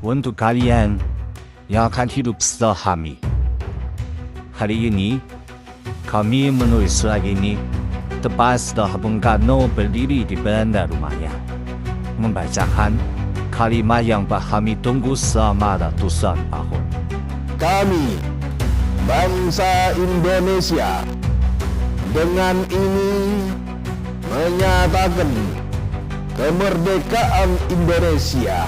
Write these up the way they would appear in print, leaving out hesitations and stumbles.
untuk kalian yang akan hidup setelah kami. Hari ini, kami menulis surat ini tepat setelah Bung Karno berdiri di beranda rumahnya, membacakan kalimat yang kami tunggu selama ratusan tahun. Kami, bangsa Indonesia, dengan ini menyatakan kemerdekaan Indonesia.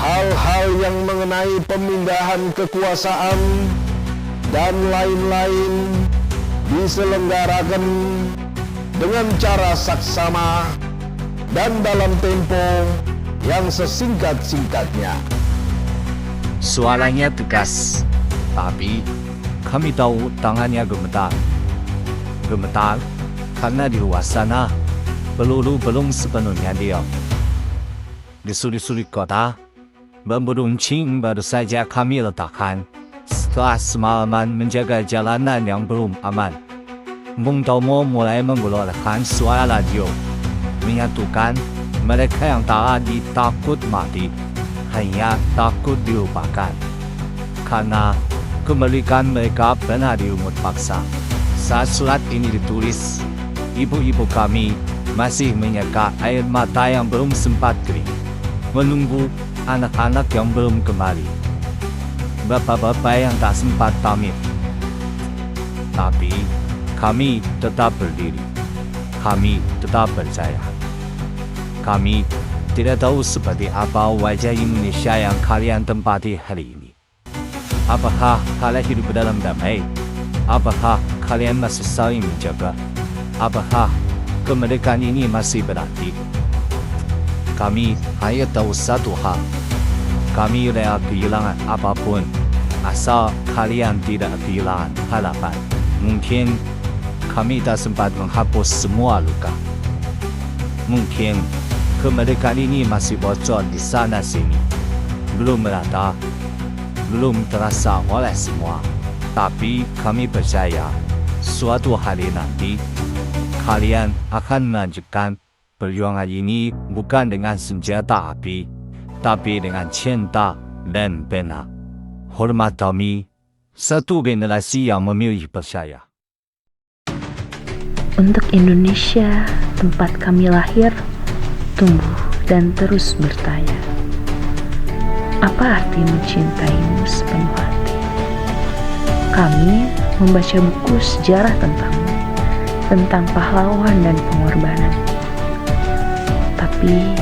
Hal-hal yang mengenai pemindahan kekuasaan dan lain-lain diselenggarakan dengan cara saksama dan dalam tempo yang sesingkat-singkatnya. Suaranya tegas, tapi kami tahu tangannya gemetar. Gemetar karena di luar sana peluru belum sepenuhnya diam. Di sudut-sudut kota, memberuncing baru saja kami letakkan setelah semalaman menjaga jalanan yang belum aman. Bung Tomo mulai menggelorakan suara radio, menyatukan mereka yang tadi takut mati, hanya takut dilupakan. Karena kemerdekaan mereka pernah diumut paksa. Saat surat ini ditulis, ibu-ibu kami masih menyeka air mata yang belum sempat kering, menunggu anak-anak yang belum kembali, bapak-bapak yang tak sempat pamit. Tapi kami tetap berdiri. Kami tetap percaya. Kami tidak tahu seperti apa wajah Indonesia yang kalian tempati hari ini. Apakah kalian hidup dalam damai? Apakah kalian masih saling menjaga? Apakah kemerdekaan ini masih berarti? Kami hanya tahu satu hal. Kami rela kehilangan apapun, asal kalian tidak kehilangan harapan. Mungkin kami tak sempat menghapus semua luka. Mungkin kemerdekaan ini masih bocor di sana-sini, belum merata, belum terasa oleh semua. Tapi kami percaya, suatu hari nanti, kalian akan melanjutkan perjuangan ini bukan dengan senjata api, tapi dengan cinta dan pena. Hormat kami, satu generasi yang memilih percaya. Untuk Indonesia, tempat kami lahir, tumbuh, dan terus bertanya, apa arti mencintaimu sepenuh hati? Kami membaca buku sejarah tentangmu, tentang pahlawan dan pengorbanan. Tapi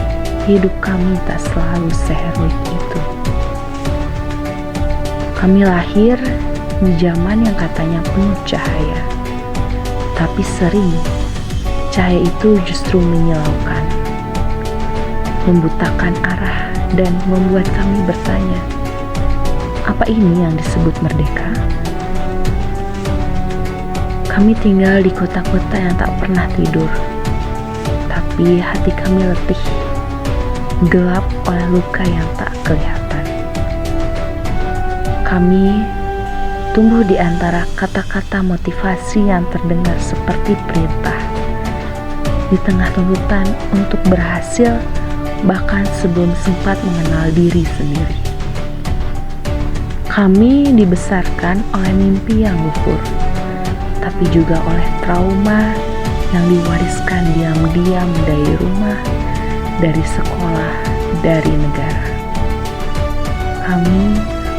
hidup kami tak selalu seheroik itu. Kami lahir di zaman yang katanya penuh cahaya, tapi sering cahaya itu justru menyilaukan, membutakan arah, dan membuat kami bertanya, apa ini yang disebut merdeka? Kami tinggal di kota-kota yang tak pernah tidur, tapi hati kami letih, gelap oleh luka yang tak kelihatan. Kami tumbuh di antara kata-kata motivasi yang terdengar seperti perintah, di tengah tuntutan untuk berhasil, bahkan sebelum sempat mengenal diri sendiri. Kami dibesarkan oleh mimpi yang luhur, tapi juga oleh trauma yang diwariskan diam-diam dari rumah, dari sekolah, dari negara. Kami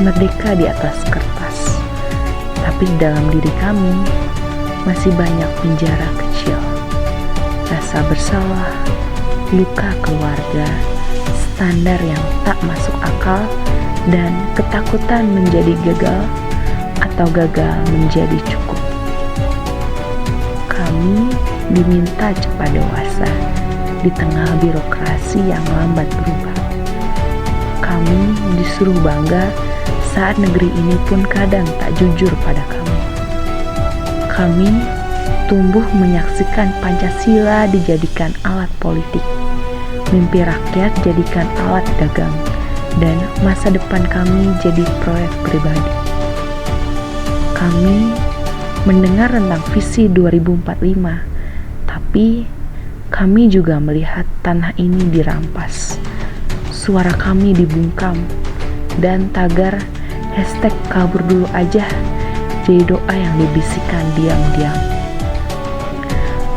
merdeka di atas kertas, tapi di dalam diri kami masih banyak penjara kecil, rasa bersalah, luka keluarga, standar yang tak masuk akal, dan ketakutan menjadi gagal atau gagal menjadi cukup. Kami diminta cepat dewasa di tengah birokrasi yang lambat berubah. Kami disuruh bangga saat negeri ini pun kadang tak jujur pada kami. Kami tumbuh menyaksikan Pancasila dijadikan alat politik, mimpi rakyat jadikan alat dagang, dan masa depan kami jadi proyek pribadi. Kami mendengar tentang visi 2045, tapi kami juga melihat tanah ini dirampas. suara kami dibungkam, dan tagar #kabur dulu aja jadi doa yang dibisikkan diam-diam.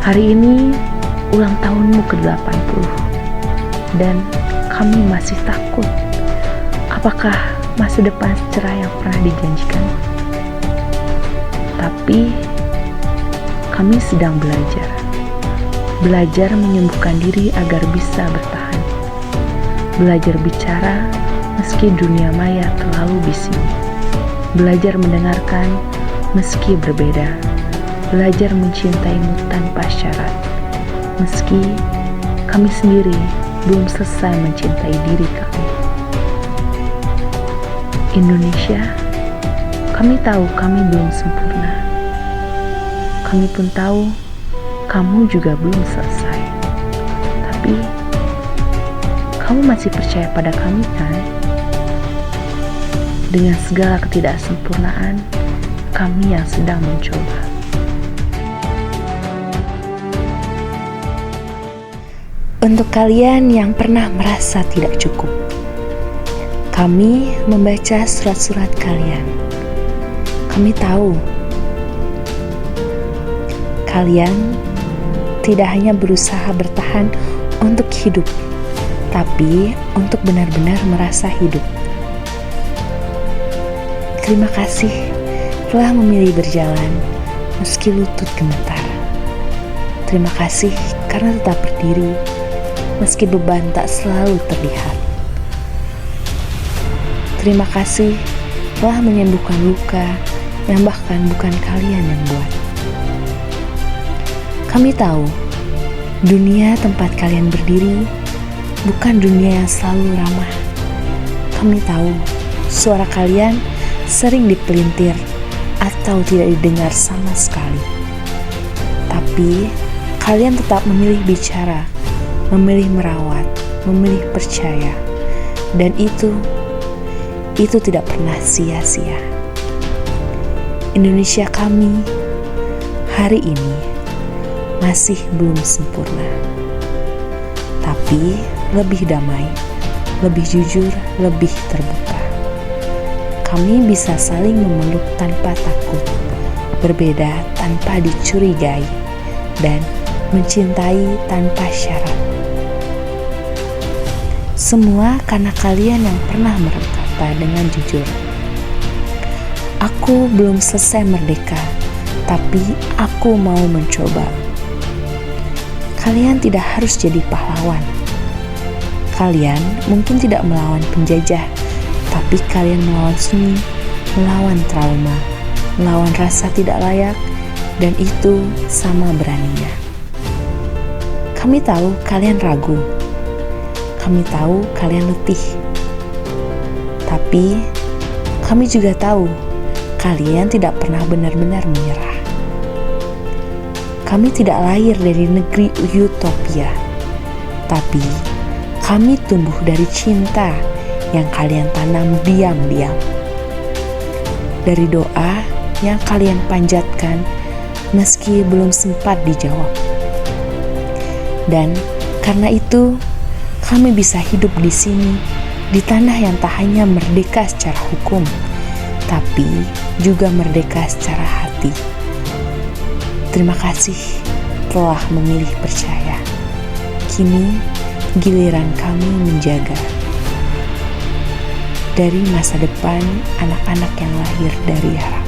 Hari ini ulang tahunmu ke-80 dan kami masih takut. Apakah masa depan cerah yang pernah dijanjikan? Tapi kami sedang belajar menyembuhkan diri agar bisa bertahan, belajar bicara meski dunia maya terlalu bising, belajar mendengarkan meski berbeda, belajar mencintaimu tanpa syarat, meski kami sendiri belum selesai mencintai diri kami. Indonesia, kami tahu kami belum sempurna. Kami pun tahu kamu juga belum selesai. Tapi kamu masih percaya pada kami kan? Dengan segala ketidaksempurnaan, kami yang sedang mencoba. Untuk kalian yang pernah merasa tidak cukup, kami membaca surat-surat kalian. Kami tahu kalian tidak hanya berusaha bertahan untuk hidup, tapi untuk benar-benar merasa hidup. Terima kasih telah memilih berjalan meski lutut gemetar. Terima kasih karena tetap berdiri meski beban tak selalu terlihat. Terima kasih telah menyembuhkan luka yang bahkan bukan kalian yang buat. Kami tahu dunia tempat kalian berdiri bukan dunia yang selalu ramah. Kami tahu suara kalian sering dipelintir atau tidak didengar sama sekali. Tapi kalian tetap memilih bicara, memilih merawat, memilih percaya. Dan itu tidak pernah sia-sia. Indonesia kami hari ini masih belum sempurna, tapi lebih damai, lebih jujur, lebih terbuka. Kami bisa saling memeluk tanpa takut, berbeda tanpa dicurigai, dan mencintai tanpa syarat. Semua karena kalian yang pernah berkata dengan jujur, "Aku belum selesai merdeka, tapi aku mau mencoba." Kalian tidak harus jadi pahlawan. Kalian mungkin tidak melawan penjajah, tapi kalian melawan sunyi, melawan trauma, melawan rasa tidak layak, dan itu sama beraninya. Kami tahu kalian ragu. Kami tahu kalian letih. Tapi kami juga tahu kalian tidak pernah benar-benar menyerah. Kami tidak lahir dari negeri utopia, tapi kami tumbuh dari cinta yang kalian tanam diam-diam. Dari doa yang kalian panjatkan meski belum sempat dijawab. Dan karena itu, kami bisa hidup di sini, di tanah yang tak hanya merdeka secara hukum, tapi juga merdeka secara hati. Terima kasih telah memilih percaya. Kini giliran kami menjaga dari masa depan anak-anak yang lahir dari harapan.